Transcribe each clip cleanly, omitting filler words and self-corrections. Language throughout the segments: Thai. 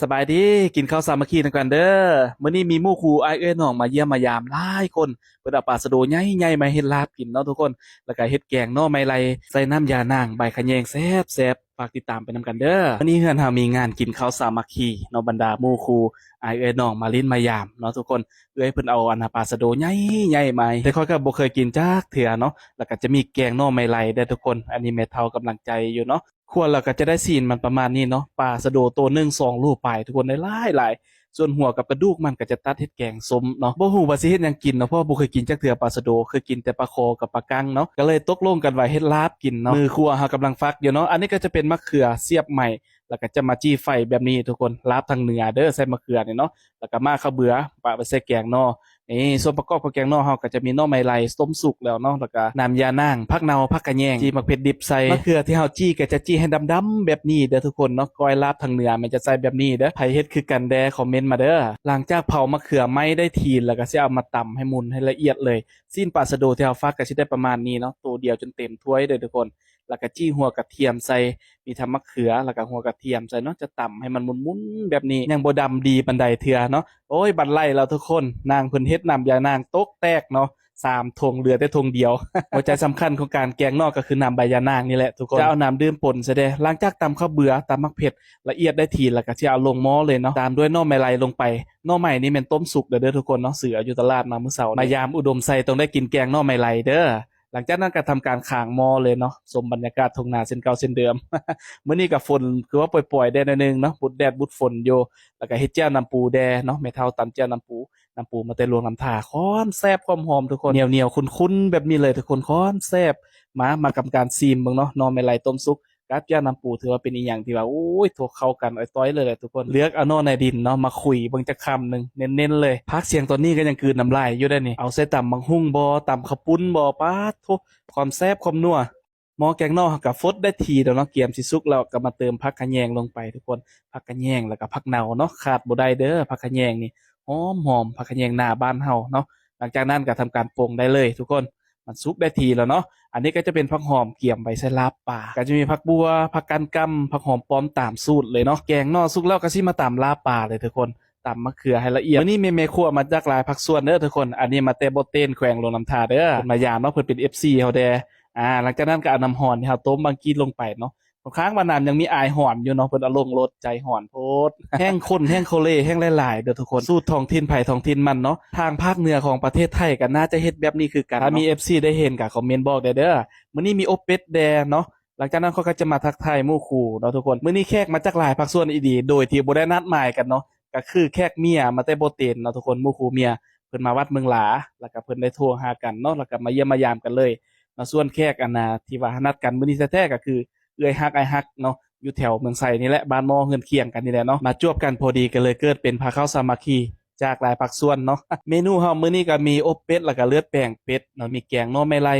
สบายดีกินข้าวสามัคคีนำกันเด้อมื้อนี้มีหมู่คู่อ้ายเอ้ยน้องมาเยี่ยมมายามหลายคนเพิ่นเอาปลาสะโดใหญ่ๆมาเฮ็ดลาบกินเนาะทุกคนแล้วก็เฮ็ดแกงหน่อไม้ไล่ใส่น้ำยานางใบขะแยงแซ่บๆฝากติดตามไปนำกันเด้อวันนี้เฮือนเฮามีงานกินข้าวสามัคคีเนาะบรรดาหมู่คู่อ้ายเอ้ยน้องมาลิ้นมายามเนาะทุกคนเอ้ยเพิ่นเอาอันน่ะปลาสะโดใหญ่ๆมาแต่ข้อยก็บ่เคยกินจักเทื่อเนาะแล้วก็จะมีแกงหน่อไม้ไล่เด้อทุกคนอันนี้แม่เฒ่ากำลังใจอยู่เนาะ ควรเราก็จะได้ซีนมันประมาณนี้เนาะปลาสะโดตัวหนึ่งสองโลไปทุกคนได้หลายส่วนหัวกับกระดูกมันก็จะตัดเฮ็ดแกงส้มเนาะบ่ฮู้ว่าสิเฮ็ดหยังกินเนาะเพราะบ่เคยกินจักเทื่อปลาสะโดเคยกินแต่ปลาคอกับปลากั้งเนาะก็เลยตกลงกันว่าเฮ็ดลาบกินเนาะมือครัวเฮากำลังฟักอยู่เนาะอันนี้ก็จะเป็นมะเขือเสียบใหม่แล้วก็จะมาจี้ไฟแบบนี้ทุกคนลาบทางเหนือเด้อใส่มะเขือนี่เนาะแล้วก็มาข้าวเบื่อปะไปใส่แกงเนาะ นี่ส่วนประกอบของแกงหน่อเฮาก็จะมีหน่อไม้ไล่ต้มสุกแล้วเนาะแล้วก็น้ำยานางผักเนาผักกะแยงจี้มักเผ็ดดิบใส่มะเขือที่เฮาจี้ก็จะจี้ให้ดำๆแบบนี้เด้อทุกคนเนาะก้อยลาบทางเหนือมันจะใส่แบบนี้เด้อไผเฮ็ดคือกันแดคอมเมนต์มาเด้อหลังจากเผามะเขือไหม้ได้ทีแล้วก็สิเอามาตำให้มุนให้ละเอียดเลยซีนปลาสะโดที่เฮาฟักก็สิได้ประมาณนี้เนาะตัวเดียวจนเต็มถ้วยเด้อทุกคนแล้วก็จี้หัวกระเทียมใส่มีทั้งมะเขือแล้วก็หัวกระเทียมใส่เนาะจะตำให้มันมุนๆแบบนี้ยังบ่ดำดีปานใดเทื่อเนาะ โอ้ยบันไล่เราทุกคนนางเพิ่นเฮ็ดนำยานางตกแตกเนาะ3ธงเหลือแต่ธงเดียว หัวใจสำคัญของการแกงนอกก็คือน้ำใบยานางนี่แหละทุกคนจะเอาน้ำดื่มป่นซะเด้หลังจากตำข้าวเบื่อตำมักเผ็ดละเอียดได้ทีแล้วก็สิเอาลงหม้อเลยเนาะตามด้วยหน่อไม้ไล่ลงไปหน่อไม้นี่แม่นต้มสุกเด้อทุกคนเนาะซื้อเอาอยู่ตลาดมามื้อเช้ามายามอุดมไสต้องได้กินแกงหน่อไม้ไล่เด้อหลังจากนั้นก็ทำการข่างหม้อเลยเนาะสมบรรยากาศทุ่งนาเช่นเก่าเช่นเดิม มื้อนี้ก็ฝนคือว่าปล่อยๆได้หน่อยหนึงเนาะบุดแดดบุดฝนอยู่ แล้วก็เฮ็ดแจ่วน้ำปูแดเนาะแม่เฒ่าตำแจ่วน้ำปูมาแต่หลวงน้ำท่าค้อนแซ่บความหอมทุกคนเหนียวๆคุ้นๆแบบนี้เลยทุกคนค้อนแซ่บมากำการซีมเบิ่งเนาะหน่อไม้ไล่ต้มสุกกับแจ่วน้ำปูถือว่าเป็นอีหยังที่ว่าโอ้ยถูกเข้ากันอ้อยต้อยเลยแหละทุกคนเลือกเอาหน่อในดินเนาะมาคุยเบิ่งจักคำหนึงเน้นๆเลยพากย์เสียงตอนนี้ก็ยังกลืนน้ำลายอยู่เด้อนี่เอาใส่ตำบักหุ่งบ่ตำข้าวปุ้นบ่ป๊าดโธความแซ่บความนัว หม้อแกงนอกกับฟดได้ทีแล้วเนาะเกียมสิสุกแล้วก็มาเติมผักขะแยงลงไปทุกคนผักขะแยงแล้วก็ผักเนาเนาะขาดบ่ได้เด้อผักขะแยงนี่หอมผักขะแยงหน้าบ้านเฮาเนาะหลังจากนั้นก็ทำการปรุงได้เลยทุกคนมันสุกได้ทีแล้วเนาะอันนี้ก็จะเป็นผักหอมเกี่ยมไว้ใส่ลาบปลาก็จะมีผักบัวผักกันกำผักหอมป้อมตามสูตรเลยเนาะแกงนอกสุกแล้วก็สิมาตำลาบปลาเลยทุกคนตำมะเขือให้ละเอียดวันนี้แม่ครัวมาจากหลายภาคส่วนเด้อทุกคนอันนี้มาแต่บ่เต้นแขวงลงน้ำท่าเด้อเพิ่นมายามเนาะเพิ่นเป็น FC เฮาแด หลังจากนั้นก็เอาน้ำร้อนที่เราต้มบางกีลงไปเนาะบางครั้งบางน้ำยังมีอายหอนอยู่เนาะเพิ่นเอาลงรสใจหอนโพดแห้งข้นแห้งโคเลแห้งหลายๆเด้อทุกคนสูตรท้องถิ่นไผท้องถิ่นมันเนาะทางภาคเหนือของประเทศไทยก็น่าจะเฮ็ดแบบนี้คือกันถ้ามี FC ได้เห็นก็คอมเมนต์บอกได้เด้อมื้อนี้มีอบเป็ดแดเนาะหลังจากนั้นเขาก็จะมาทักทายหมู่คู่เนาะทุกคนมื้อนี้แขกมาจากหลายภาคส่วนอีดีโดยที่บ่ได้นัดหมายกันเนาะก็คือแขกเมียมาแต่บ่เต็นเนาะทุกคนหมู่คู่เมียเพิ่นมาวัดเมืองหลาแล้วก็เพิ่นได้โทรหากันเนาะแล้วก็มาเยี่ยมมายามกันเลย ส่วนแขกอันน่ะที่ว่านัดกันมื้อนี้แท้ๆก็คือเอื้อยฮักอ้ายฮักเนาะอยู่แถวเมืองไสนี่แหละบ้านหม้อเฮือนเคียงกันนี่แหละเนาะมาจวบกันพอดีก็เลยเกิดเป็นพาข้าวสามัคคีจากหลายภาคส่วนเนาะเมนูเฮามื้อนี้ก็มีอบเป็ดแล้วก็เลือดแป้งเป็ดเนาะมีแกงหน่อไม้ไล่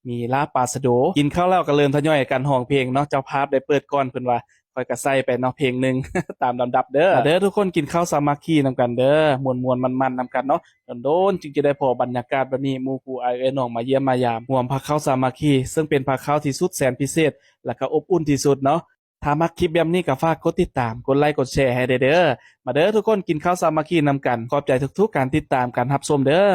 มีลาบปลาสะโดกินข้าวแล้วก็เริ่มทยอยกันร้องเพลงเนาะเจ้าภาพได้เปิดก่อนเพิ่นว่าข้อยก็ใส่ไปเนาะเพลงหนึง ตามลำดับเด้อทุกคนกินข้าวสามัคคีนำกันเด้อม่วนๆมันๆนำกันเนาะ โดนๆจึงจะได้พอบรรยากาศแบบนี้หมู่คู่อ้ายเอ้ยน้องมาเยี่ยมมายามร่วมพาข้าวสามัคคีซึ่งเป็นพาข้าวที่สุดแสนพิเศษและก็อบอุ่นที่สุดเนาะถ้ามักคลิปแบบนี้ก็ฝากกดติดตามกดไลค์กดแชร์ให้ได้เด้อมาเด้อทุกคนกินข้าวสามัคคีนำกันขอบใจทุกๆการติดตามการรับชมเด้อ